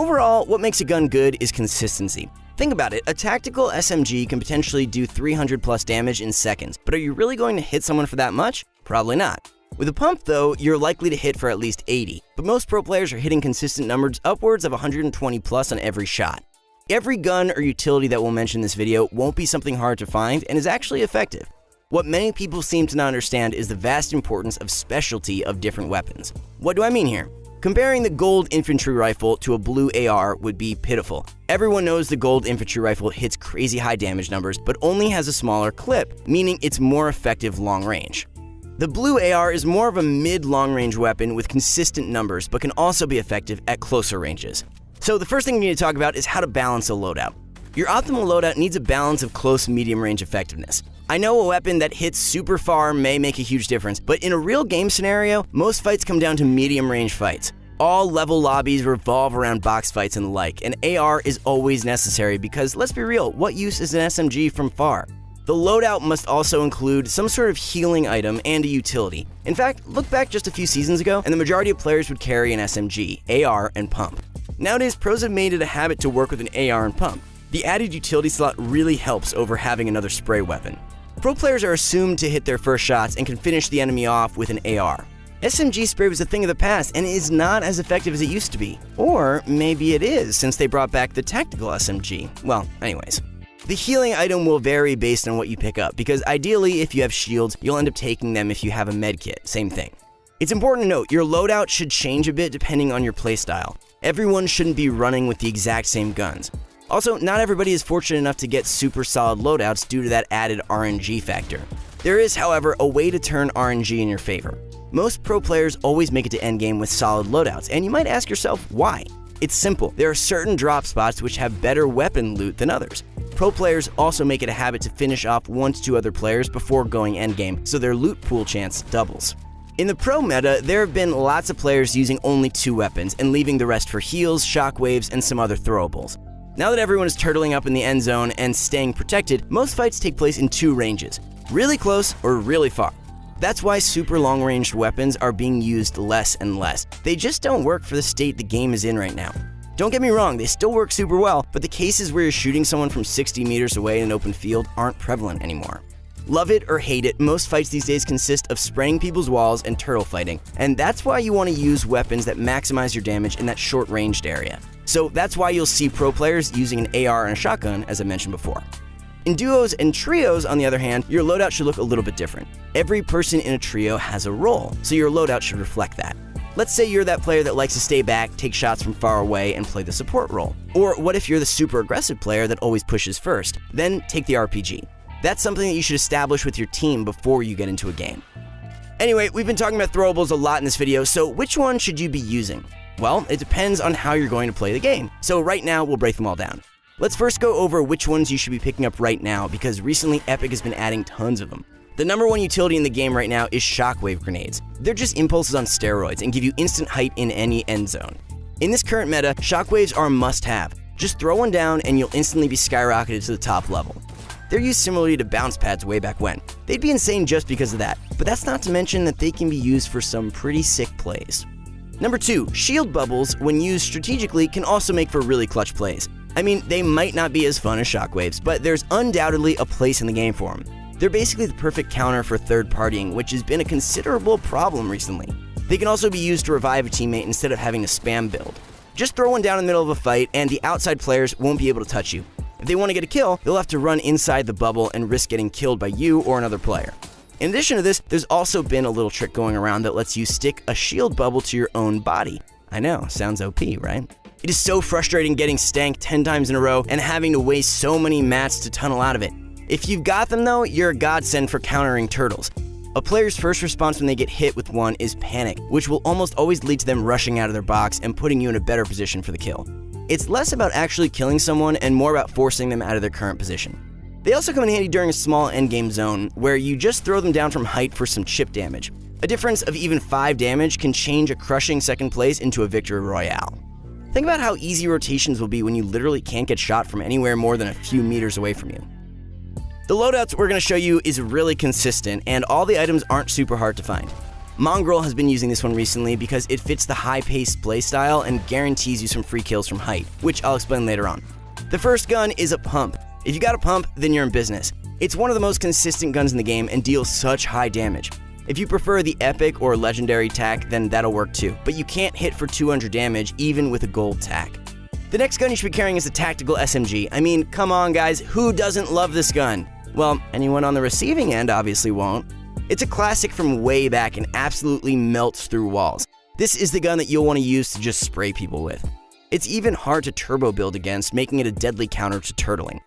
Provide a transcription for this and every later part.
Overall, what makes a gun good is consistency. Think about it, a tactical SMG can potentially do 300 plus damage in seconds, but are you really going to hit someone for that much? Probably not. With a pump though, you're likely to hit for at least 80, but most pro players are hitting consistent numbers upwards of 120 plus on every shot. Every gun or utility that we'll mention in this video won't be something hard to find and is actually effective. What many people seem to not understand is the vast importance of specialty of different weapons. What do I mean here? Comparing the gold infantry rifle to a blue AR would be pitiful. Everyone knows the gold infantry rifle hits crazy high damage numbers, but only has a smaller clip, meaning it's more effective long range. The blue AR is more of a mid-long range weapon with consistent numbers, but can also be effective at closer ranges. So the first thing we need to talk about is how to balance a loadout. Your optimal loadout needs a balance of close medium range effectiveness. I know a weapon that hits super far may make a huge difference, but in a real game scenario, most fights come down to medium range fights. All level lobbies revolve around box fights and the like, and AR is always necessary because, let's be real, what use is an SMG from far? The loadout must also include some sort of healing item and a utility. In fact, look back just a few seasons ago, and the majority of players would carry an SMG, AR, and pump. Nowadays, pros have made it a habit to work with an AR and pump. The added utility slot really helps over having another spray weapon. Pro players are assumed to hit their first shots and can finish the enemy off with an AR. SMG spray was a thing of the past and is not as effective as it used to be. Or maybe it is, since they brought back the tactical SMG. Well, anyways. The healing item will vary based on what you pick up, because ideally if you have shields, you'll end up taking them if you have a medkit, same thing. It's important to note, your loadout should change a bit depending on your playstyle. Everyone shouldn't be running with the exact same guns. Also, not everybody is fortunate enough to get super solid loadouts due to that added RNG factor. There is, however, a way to turn RNG in your favor. Most pro players always make it to endgame with solid loadouts, and you might ask yourself why. It's simple, there are certain drop spots which have better weapon loot than others. Pro players also make it a habit to finish off 1 to 2 other players before going endgame, so their loot pool chance doubles. In the pro meta, there have been lots of players using only 2 weapons and leaving the rest for heals, shockwaves, and some other throwables. Now that everyone is turtling up in the end zone and staying protected, most fights take place in 2 ranges, really close or really far. That's why super long-ranged weapons are being used less and less. They just don't work for the state the game is in right now. Don't get me wrong, they still work super well, but the cases where you're shooting someone from 60 meters away in an open field aren't prevalent anymore. Love it or hate it, most fights these days consist of spraying people's walls and turtle fighting, and that's why you want to use weapons that maximize your damage in that short-ranged area. So that's why you'll see pro players using an AR and a shotgun, as I mentioned before. In duos and trios, on the other hand, your loadout should look a little bit different. Every person in a trio has a role, so your loadout should reflect that. Let's say you're that player that likes to stay back, take shots from far away, and play the support role. Or what if you're the super aggressive player that always pushes first? Then take the RPG. That's something that you should establish with your team before you get into a game. Anyway, we've been talking about throwables a lot in this video, so which one should you be using? Well, it depends on how you're going to play the game. So right now, we'll break them all down. Let's first go over which ones you should be picking up right now, because recently Epic has been adding tons of them. The number 1 utility in the game right now is shockwave grenades. They're just impulses on steroids and give you instant height in any end zone. In this current meta, shockwaves are a must-have. Just throw one down and you'll instantly be skyrocketed to the top level. They're used similarly to bounce pads way back when. They'd be insane just because of that, but that's not to mention that they can be used for some pretty sick plays. Number 2, shield bubbles, when used strategically, can also make for really clutch plays. I mean, they might not be as fun as shockwaves, but there's undoubtedly a place in the game for them. They're basically the perfect counter for third partying, which has been a considerable problem recently. They can also be used to revive a teammate instead of having to spam build. Just throw one down in the middle of a fight and the outside players won't be able to touch you. If they want to get a kill, they'll have to run inside the bubble and risk getting killed by you or another player. In addition to this, there's also been a little trick going around that lets you stick a shield bubble to your own body. I know, sounds OP, right? It is so frustrating getting stanked 10 times in a row and having to waste so many mats to tunnel out of it. If you've got them though, you're a godsend for countering turtles. A player's first response when they get hit with one is panic, which will almost always lead to them rushing out of their box and putting you in a better position for the kill. It's less about actually killing someone and more about forcing them out of their current position. They also come in handy during a small endgame zone, where you just throw them down from height for some chip damage. A difference of even 5 damage can change a crushing second place into a victory royale. Think about how easy rotations will be when you literally can't get shot from anywhere more than a few meters away from you. The loadouts we're going to show you is really consistent, and all the items aren't super hard to find. Mongrel has been using this one recently because it fits the high-paced playstyle and guarantees you some free kills from height, which I'll explain later on. The first gun is a pump. If you got a pump, then you're in business. It's one of the most consistent guns in the game and deals such high damage. If you prefer the epic or legendary tack, then that'll work too, but you can't hit for 200 damage even with a gold tack. The next gun you should be carrying is a tactical SMG. I mean, come on guys, who doesn't love this gun? Well, anyone on the receiving end obviously won't. It's a classic from way back and absolutely melts through walls. This is the gun that you'll want to use to just spray people with. It's even hard to turbo build against, making it a deadly counter to turtling.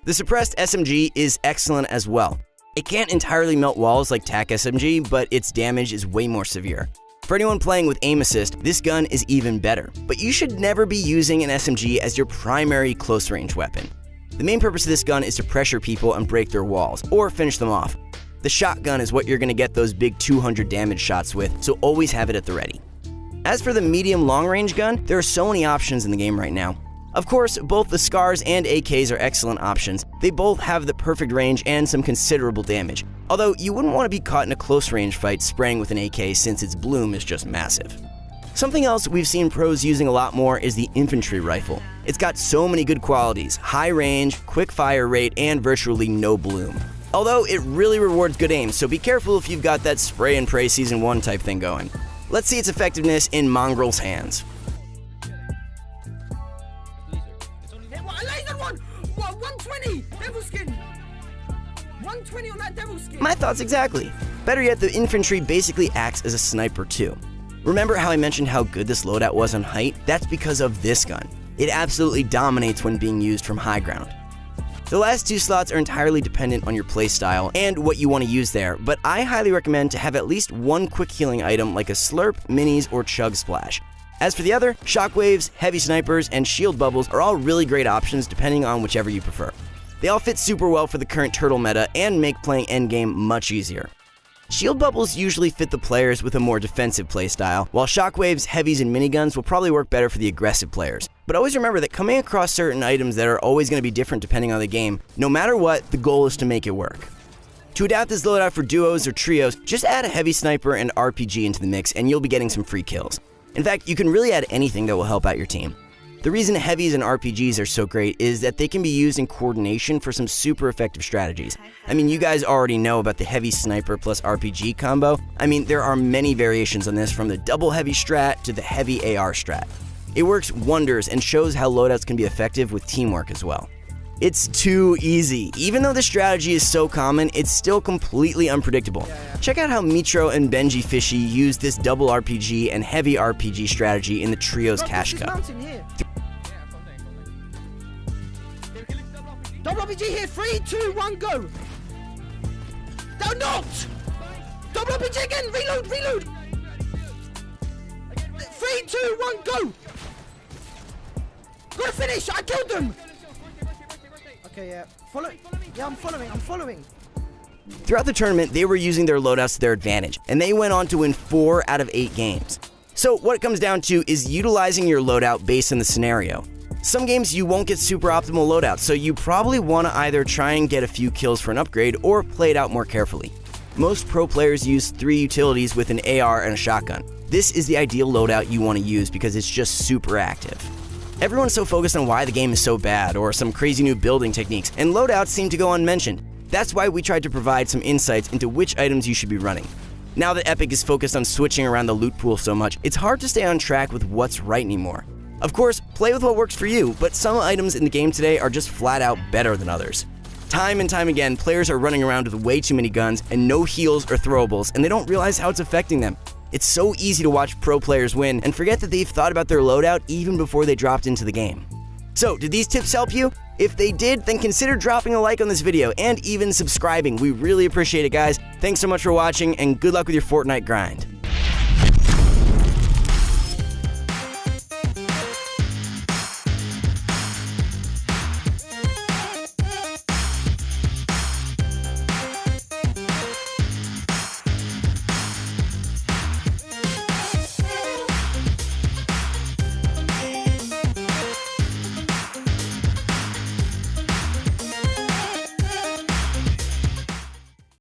The suppressed SMG is excellent as well. It can't entirely melt walls like TAC SMG, but its damage is way more severe. For anyone playing with aim assist, this gun is even better. But you should never be using an SMG as your primary close range weapon. The main purpose of this gun is to pressure people and break their walls, or finish them off. The shotgun is what you're going to get those big 200 damage shots with, so always have it at the ready. As for the medium long range gun, there are so many options in the game right now. Of course, both the SCARs and AKs are excellent options. They both have the perfect range and some considerable damage. Although you wouldn't want to be caught in a close range fight spraying with an AK since its bloom is just massive. Something else we've seen pros using a lot more is the infantry rifle. It's got so many good qualities: high range, quick fire rate, and virtually no bloom. Although it really rewards good aim, so be careful if you've got that spray and pray season 1 type thing going. Let's see its effectiveness in Mongrel's hands. What, 120? Devil skin! 120 on that devil skin! My thoughts exactly. Better yet, the infantry basically acts as a sniper too. Remember how I mentioned how good this loadout was on height? That's because of this gun. It absolutely dominates when being used from high ground. The last 2 slots are entirely dependent on your playstyle and what you want to use there, but I highly recommend to have at least one quick healing item like a slurp, minis, or chug splash. As for the other, shockwaves, heavy snipers, and shield bubbles are all really great options depending on whichever you prefer. They all fit super well for the current turtle meta and make playing endgame much easier. Shield bubbles usually fit the players with a more defensive playstyle, while shockwaves, heavies, and miniguns will probably work better for the aggressive players. But always remember that coming across certain items that are always going to be different depending on the game, no matter what, the goal is to make it work. To adapt this loadout for duos or trios, just add a heavy sniper and RPG into the mix and you'll be getting some free kills. In fact, you can really add anything that will help out your team. The reason heavies and RPGs are so great is that they can be used in coordination for some super effective strategies. I mean, you guys already know about the heavy sniper plus RPG combo. I mean, there are many variations on this, from the double heavy strat to the heavy AR strat. It works wonders and shows how loadouts can be effective with teamwork as well. It's too easy. Even though the strategy is so common, it's still completely unpredictable. Check out how Mitro and Benji Fishy used this double RPG and heavy RPG strategy in the Trios Cash Cup. Double RPG here, 3, 2, 1, go! They're not! Double RPG again, reload! 3, 2, 1, go! Gotta finish, I killed them! Okay, yeah, follow. Yeah, I'm following. Throughout the tournament, they were using their loadouts to their advantage, and they went on to win 4 out of 8 games. So what it comes down to is utilizing your loadout based on the scenario. Some games you won't get super optimal loadouts, so you probably want to either try and get a few kills for an upgrade or play it out more carefully. Most pro players use 3 utilities with an AR and a shotgun. This is the ideal loadout you want to use because it's just super active. Everyone's so focused on why the game is so bad or some crazy new building techniques, and loadouts seem to go unmentioned. That's why we tried to provide some insights into which items you should be running. Now that Epic is focused on switching around the loot pool so much, it's hard to stay on track with what's right anymore. Of course, play with what works for you, but some items in the game today are just flat out better than others. Time and time again, players are running around with way too many guns and no heals or throwables, and they don't realize how it's affecting them. It's so easy to watch pro players win and forget that they've thought about their loadout even before they dropped into the game. So, did these tips help you? If they did, then consider dropping a like on this video and even subscribing. We really appreciate it, guys. Thanks so much for watching, and good luck with your Fortnite grind.